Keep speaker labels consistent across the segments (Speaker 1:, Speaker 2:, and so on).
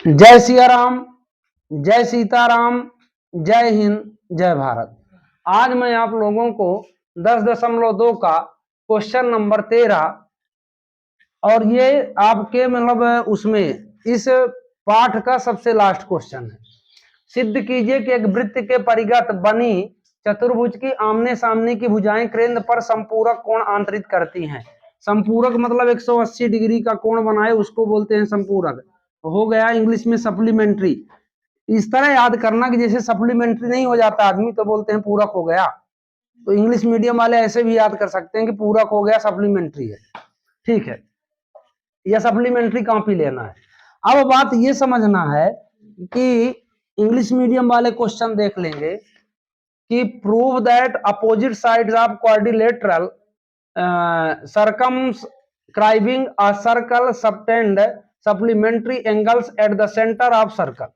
Speaker 1: जय सिया राम, जय सीताराम, जय हिंद, जय भारत। आज मैं आप लोगों को 10.2 का क्वेश्चन नंबर 13 और ये आपके मतलब उसमें इस पाठ का सबसे लास्ट क्वेश्चन है। सिद्ध कीजिए कि एक वृत्त के परिगत बनी चतुर्भुज की आमने सामने की भुजाएं केंद्र पर संपूरक कोण आंतरित करती हैं। संपूरक मतलब 180 डिग्री का कोण बनाए उसको बोलते हैं संपूरक। हो गया इंग्लिश में सप्लीमेंट्री। इस तरह याद करना कि जैसे सप्लीमेंट्री नहीं हो जाता आदमी तो बोलते हैं पूरक हो गया, तो इंग्लिश मीडियम वाले ऐसे भी याद कर सकते हैं कि पूरक हो गया सप्लीमेंट्री है, ठीक है, या सप्लीमेंट्री कॉपी लेना है। अब बात ये समझना है कि इंग्लिश मीडियम वाले क्वेश्चन देख लेंगे कि prove that opposite sides of quadrilateral circumscribing a circle subtend supplementary angles at the center of circle।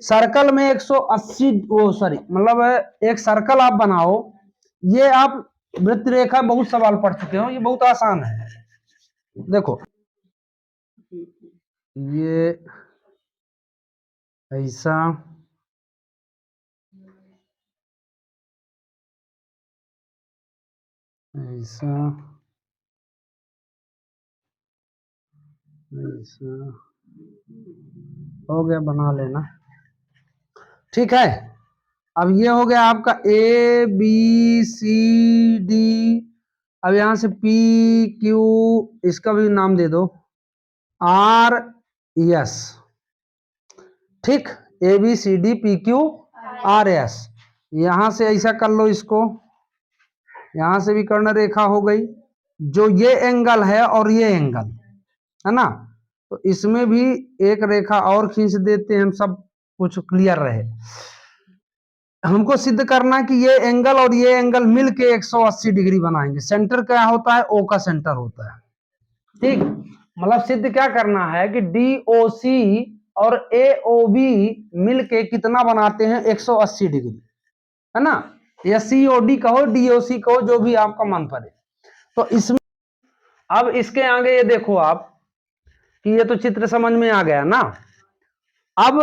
Speaker 1: Circle में 180 मतलब एक सर्कल आप बनाओ। ये आप वृत्त रेखा बहुत सवाल पढ़ चुके हो, ये बहुत आसान है। देखो ये ऐसा ऐसा ऐसा हो गया, बना लेना, ठीक है। अब ये हो गया आपका ए बी सी डी। अब यहां से पी क्यू, इसका भी नाम दे दो आर एस, ठीक। A B C D P Q R S. यहां से ऐसा कर लो, इसको यहां से भी कर्ण रेखा हो गई। जो ये एंगल है और ये एंगल है ना, तो इसमें भी एक रेखा और खींच देते हैं, हम सब कुछ क्लियर रहे। हमको सिद्ध करना कि ये एंगल और ये एंगल मिलके 180 डिग्री बनाएंगे। सेंटर क्या होता है? ओ का सेंटर होता है, ठीक। मतलब सिद्ध क्या करना है कि DOC और AOB मिलके कितना बनाते हैं? 180 डिग्री, है ना। या COD कहो, DOC कहो, जो भी आपका मन पड़े। तो इसमें अब इसके आगे ये देखो आप कि ये तो चित्र समझ में आ गया ना। अब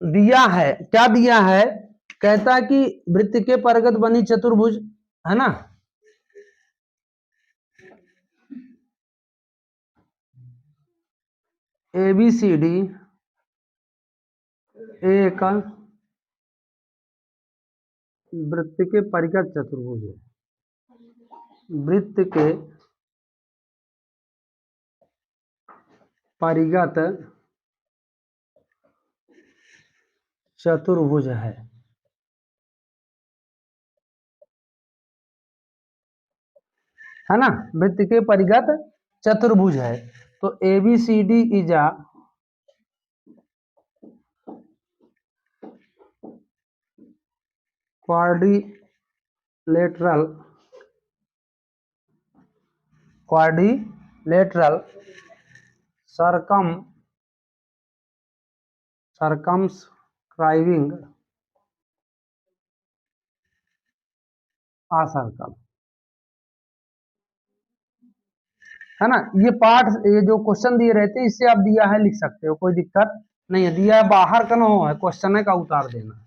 Speaker 1: दिया है, क्या दिया है? कहता है कि वृत्त के परिगत बनी चतुर्भुज, है ना, ABCD एक वृत्त के परिगत चतुर्भुज है। वृत्त के परिगत चतुर्भुज है ना, वृत्त के परिगत चतुर्भुज है। तो ABCD is a quadrilateral circumscribing a circle, है ना। ये पाठ, ये जो क्वेश्चन दिए रहते हैं इससे आप दिया है लिख सकते हो, कोई दिक्कत नहीं है। दिया है बाहर का ना हो, है क्वेश्चन का उतार देना।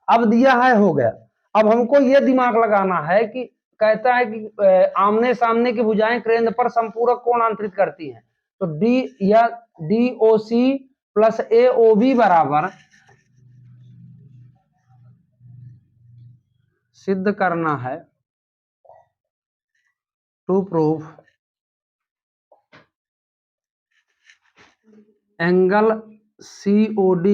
Speaker 1: अब दिया है, हो गया। अब हमको ये दिमाग लगाना है कि कहता है कि आमने सामने की भुजाएं केंद्र पर संपूरक कोण आंतरित करती हैं। तो डी या DOC प्लस AOB बराबर सिद्ध करना है to prove angle COD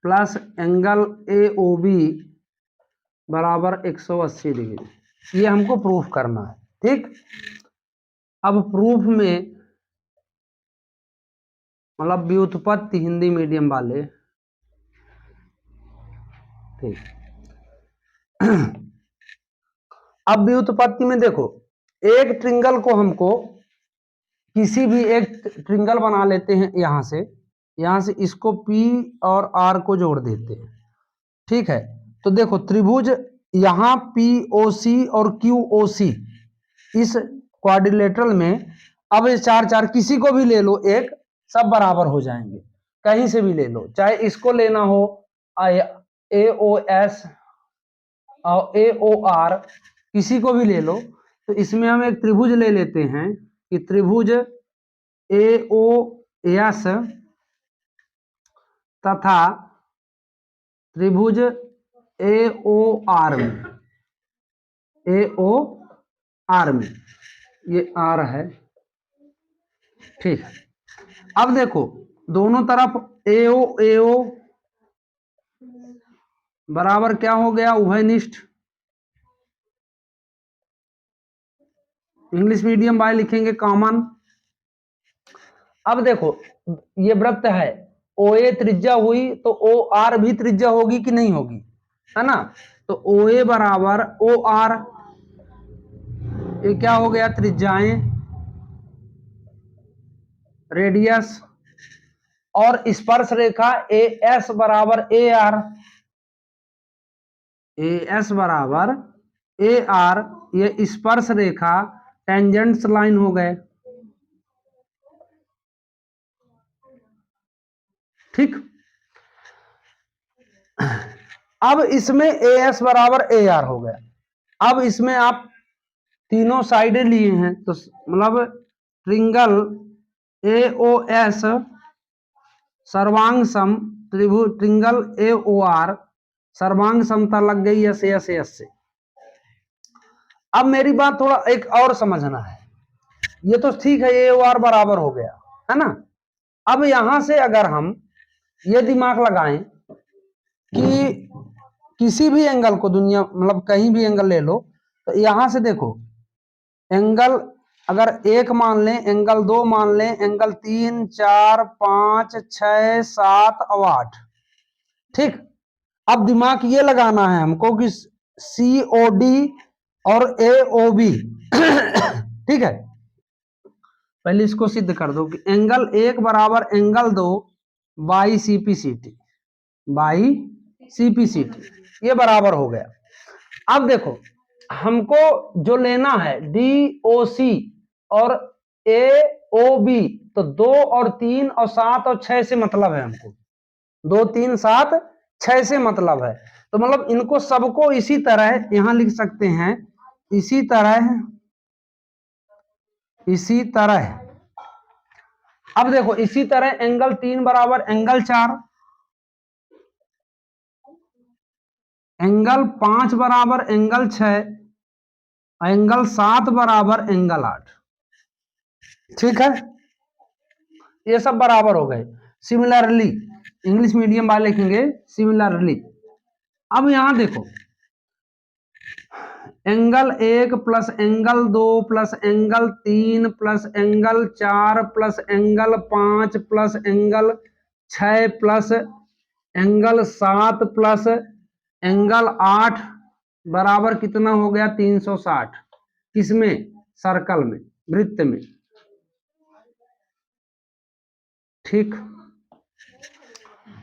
Speaker 1: plus angle AOB बराबर 180 डिग्री। ये हमको प्रूफ करना है, ठीक। अब प्रूफ में मतलब व्युत्पत्ति, हिंदी मीडियम वाले, ठीक। अब व्युत्पत्ति में देखो, एक ट्रिंगल को हमको किसी भी एक ट्रिंगल बना लेते हैं। यहां से इसको P और R को जोड़ देते हैं, ठीक है। तो देखो त्रिभुज यहां POC और QOC इस क्वाड्रिलेटरल में, अब ये चार चार किसी को भी ले लो, एक सब बराबर हो जाएंगे, कहीं से भी ले लो, चाहे इसको लेना हो ए ओ एस और ए ओ आर, किसी को भी ले लो। तो इसमें हम एक त्रिभुज ले लेते हैं कि त्रिभुज ए ओ एस तथा त्रिभुज ए ओ आर में, ए ओ आर में, ये आर है, ठीक है। अब देखो दोनों तरफ ए ओ बराबर क्या हो गया, उभयनिष्ठ। इंग्लिश मीडियम बाय लिखेंगे कॉमन। अब देखो ये वृत्त है, ओ ए त्रिज्या हुई तो ओ आर भी त्रिज्या होगी कि नहीं होगी, है ना। तो ओ ए बराबर ओ आर, ये क्या हो गया, त्रिज्याएं, रेडियस। और स्पर्श रेखा ए एस बराबर ए आर, ए एस बराबर ए आर, ये स्पर्श रेखा टेंजेंट्स लाइन हो गए, ठीक। अब इसमें ए एस बराबर ए आर हो गया। अब इसमें आप तीनों साइडें लिए हैं तो मतलब ट्रिंगल ए ओ एस सर्वांग सम त्रिभुज ट्रिंगल ए ओ आर सर्वांग समता लग गई एस एस एस से। अब मेरी बात थोड़ा एक और समझना है, ये तो ठीक है ए ओ आर बराबर हो गया, है ना। अब यहां से अगर हम ये दिमाग लगाएं कि किसी भी एंगल को दुनिया मतलब कहीं भी एंगल ले लो, तो यहां से देखो एंगल अगर एक मान लें, एंगल दो मान लें, एंगल 3 4 5 6 7 और 8, ठीक। अब दिमाग ये लगाना है हमको कि सी ओ डी और ए ओ बी ठीक है। पहले इसको सिद्ध कर दो कि एंगल एक बराबर एंगल दो बाई सीपीसीटी, बाई सीपीसीटी, ये बराबर हो गया। अब देखो हमको जो लेना है डी ओ सी और ए ओ बी, तो 2 और 3 और 7 और 6 से मतलब है हमको, 2 3 7 6 से मतलब है। तो मतलब इनको सबको इसी तरह यहां लिख सकते हैं, इसी तरह, इसी तरह। अब देखो इसी तरह एंगल 3 बराबर एंगल 4, एंगल 5 बराबर एंगल 6, एंगल 7 बराबर एंगल 8, ठीक है। ये सब बराबर हो गए। सिमिलरली इंग्लिश मीडियम वाले लिखेंगे सिमिलरली। अब यहां देखो angle 1 plus angle 2 plus angle 3 plus angle 4 plus angle 5 plus angle 6 plus angle 7 plus angle 8 बराबर कितना हो गया, 360। किसमें, सर्कल में, वृत्त में, ठीक।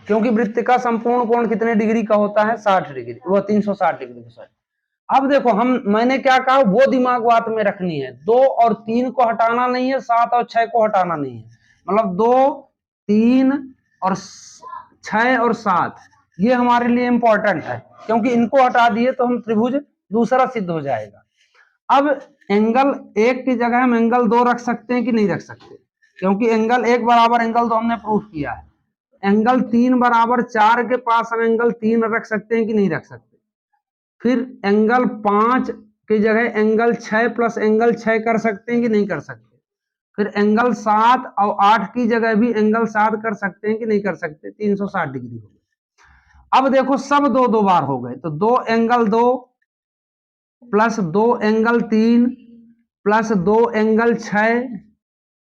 Speaker 1: क्योंकि वृत्त का संपूर्ण कोण कितने डिग्री का होता है, 60 डिग्री, वो 360 डिग्री का। अब देखो मैंने क्या कहा, वो दिमाग बात में रखनी है, 2 और 3 को हटाना नहीं है, 7 और 6 को हटाना नहीं है, मतलब 2 3 और 6 और 7 ये हमारे लिए इंपॉर्टेंट है, क्योंकि इनको हटा दिए तो हम त्रिभुज दूसरा सिद्ध हो जाएगा। अब एंगल 1 की जगह हम एंगल 2 रख सकते हैं कि नहीं रख सकते, क्योंकि एंगल 1 बराबर एंगल 2 हमने प्रूफ किया है। एंगल 3 बराबर 4 के पास हम एंगल 3 रख सकते हैं कि नहीं रख सकते। फिर एंगल 5 की जगह एंगल 6 प्लस एंगल 6 कर सकते हैं कि नहीं कर सकते। फिर एंगल 7 और 8 की जगह भी एंगल 7 कर सकते हैं कि नहीं कर सकते, 360 डिग्री हो गए। अब देखो सब दो दो बार हो गए, तो 2 angle 2 plus 2 angle 3 plus 2 angle 6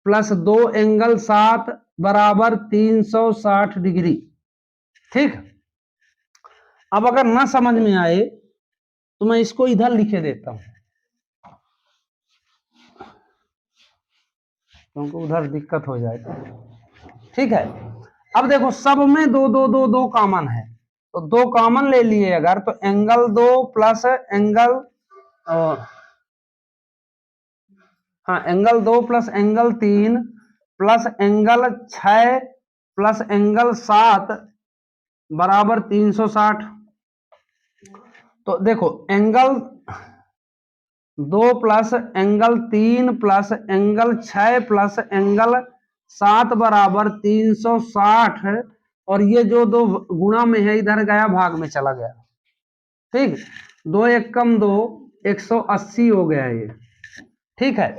Speaker 1: plus 2 angle 7 बराबर 360 डिग्री, ठीक। अब अगर ना समझ में आए तो मैं इसको इधर लिखे देता हूं, क्योंकि उधर दिक्कत हो जाएगा, ठीक है। अब देखो सब में दो दो दो दो कॉमन है, तो 2 कॉमन ले लिए अगर, तो एंगल 2 प्लस एंगल हाँ angle 2 plus angle 3 plus angle 6 plus angle 7 बराबर 360। तो देखो angle 2 plus angle 3 plus angle 6 plus angle 7 बराबर 360, और ये जो दो गुणा में है इधर गया भाग में चला गया। ठीक, 2 एकम 2, 180 हो गया ये। ठीक है,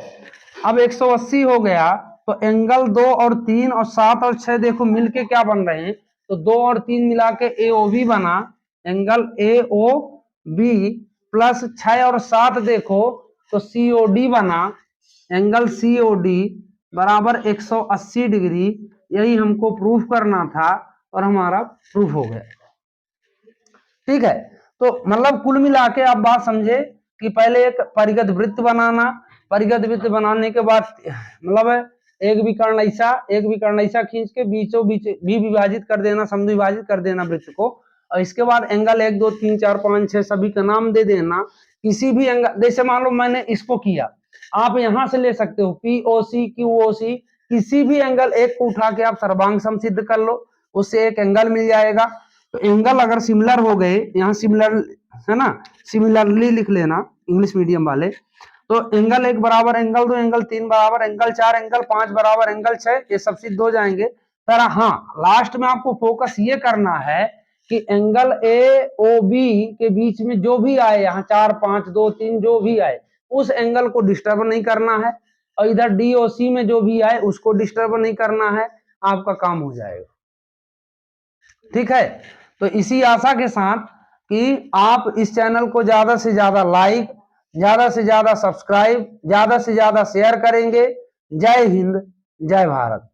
Speaker 1: अब 180 हो गया तो एंगल 2 और 3 और 7 और 6 देखो मिलके क्या बन रहे हैं, तो 2 और 3 मिला के AOB बना, एंगल AOB प्लस 6 और 7 देखो तो COD बना, एंगल COD बराबर 180 डिग्री। यही हमको प्रूफ करना था और हमारा प्रूफ हो गया। ठीक है, तो मतलब कुल मिला के आप बात समझे कि पहले एक परिगत वृत्त बनाना, परिगत वृत्त बनाने के बाद मतलब एक विकर्ण ऐसा खींच के बीचों बीच भी विभाजित कर देना, समद्विभाजित कर देना वृत्त को, और इसके बाद एंगल 1 2 3 4 5 6 सभी का नाम दे देना। किसी भी एंगल, जैसे मान लो मैंने इसको किया, आप यहां से ले सकते हो POC QOC, किसी भी एंगल एक को उठा के आप सर्वांग सम सिद्ध कर लो, उससे एक एंगल मिल जाएगा। तो एंगल अगर सिमिलर हो गए, यहाँ सिमिलर है ना, सिमिलरली लिख लेना इंग्लिश मीडियम वाले, तो एंगल 1 बराबर एंगल 2, एंगल 3 बराबर एंगल 4, एंगल 5 बराबर एंगल 6, ये सब सिद्ध हो जाएंगे। पर हाँ, लास्ट में आपको फोकस ये करना है कि एंगल AOB के बीच में जो भी आए, यहाँ 4 5 2 3 जो भी आए, उस एंगल को डिस्टर्ब नहीं करना है, और इधर DOC में जो भी आए उसको डिस्टर्ब नहीं करना है, आपका काम हो जाएगा। ठीक है, तो इसी आशा के साथ कि आप इस चैनल को ज्यादा से ज्यादा लाइक, ज्यादा से ज्यादा सब्सक्राइब, ज्यादा से ज्यादा शेयर करेंगे। जय हिंद, जय भारत।